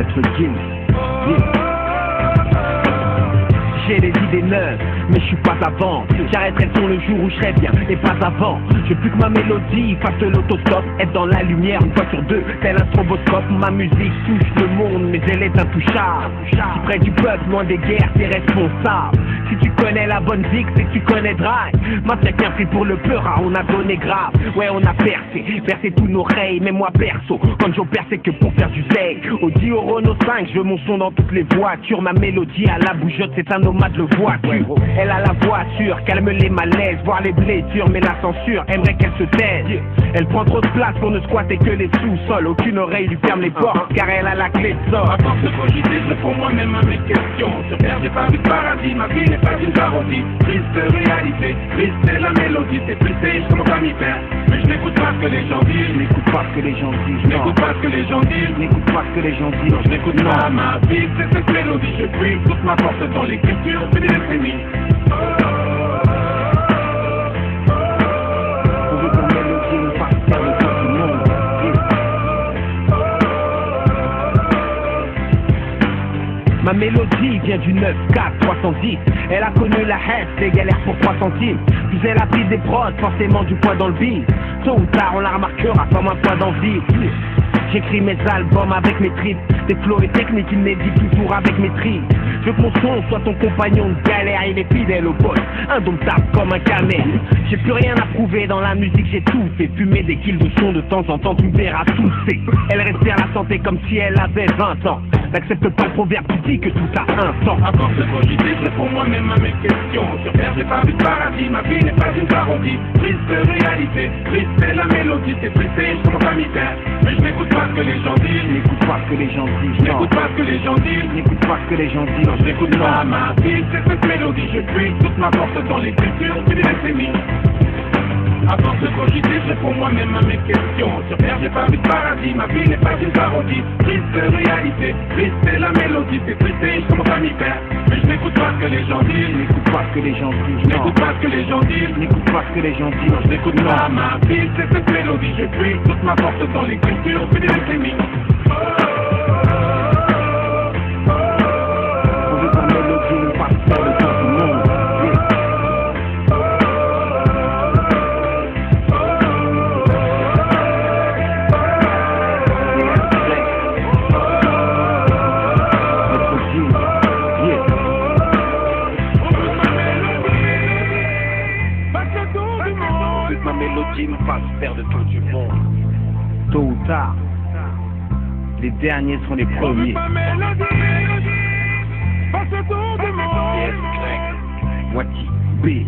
Maître Gims. J'ai les idées neuves, mais je suis pas avant. J'arrêterai le son le jour où je serai bien, et pas avant. Je veux plus que ma mélodie fasse de l'autostop. Être dans la lumière une fois sur deux, tel un stroboscope. Ma musique touche le monde, mais elle est intouchable. Si près du peuple, loin des guerres, t'es responsable. Si tu connais la bonne zik, c'est que tu connais Drive. Ma bien pris pour le peur, on a donné grave. Ouais, on a percé tous nos rayes, mais moi perso, quand j'opère c'est que pour faire du zèle. Audi au Renault 5, je veux mon son dans toutes les voitures. Ma mélodie à la bougeotte, c'est un nomade de voiture. Elle a la voiture, calme les malaises, voir les blessures, mais la censure aimerait qu'elle se taise. Elle prend trop de place pour ne squatter que les sous-sols. Aucune oreille lui ferme les portes, car elle a la clé de sort. À force de cogiter, je réponds moi-même à mes questions. Sur terre, j'ai pas vu de paradis, ma vie n'est pas une parodie. Triste réalité, triste c'est la mélodie. C'est triste, je commence à m'y perdre. Mais je n'écoute pas ce que les gens disent. Je n'écoute pas ce que les gens disent. Je n'écoute pas ce que les gens disent. Je n'écoute pas ce que les gens disent. Non, je n'écoute pas ma vie, c'est cette mélodie. Je puis toute ma force dans l'écriture, c'est des décennies. Ma mélodie vient du 9-4 310. Elle a connu la haine, des galères pour 3 centimes. Plus elle a pris des prods, forcément du poids dans le beat. Tôt ou tard on la remarquera comme un poids d'envie. J'écris mes albums avec mes tripes, des flows et techniques inédits toujours avec maîtrise. Je veux que mon son soit ton compagnon de galère, il est fidèle au boss, indomptable comme un camel. J'ai plus rien à prouver dans la musique, j'ai tout fait. Fumer des kills de son de temps en temps, tu me verras tousser. Elle respire la santé comme si elle avait 20 ans. N'accepte pas le proverbe qui dit que tout a un temps. À force de cogiter, je réponds moi-même à mes questions. Sur terre, j'ai pas vu de paradis, ma vie n'est pas une parodie. Triste réalité, triste c'est la mélodie. C'est triste, je commence à m'y perdre. Mais je n'écoute pas ce que les gens disent. Je n'écoute pas ce que les gens disent. Je n'écoute pas ce que les gens disent. Je n'écoute pas ce que les gens disent. Non, je n'écoute pas ma vie, c'est cette mélodie. Je puis toute ma force dans l'écriture, c'est des décennies. À force de cogiter, je réponds moi-même à mes questions. Sur terre, j'ai pas vu de paradis, ma vie n'est pas une parodie. Triste réalité, triste c'est la mélodie. C'est triste, je commence à m'y perdre. Mais je n'écoute pas ce que les gens disent. Je n'écoute pas ce que les gens disent. Je n'écoute pas ce que les gens disent. Je n'écoute pas ce que les gens disent. Non, je n'écoute pas ma vie, c'est cette mélodie. Je puis toute ma force dans l'écriture, c'est des décennies. Me fasse faire le tour du monde. Tôt ou tard, les derniers seront les premiers. Wati B.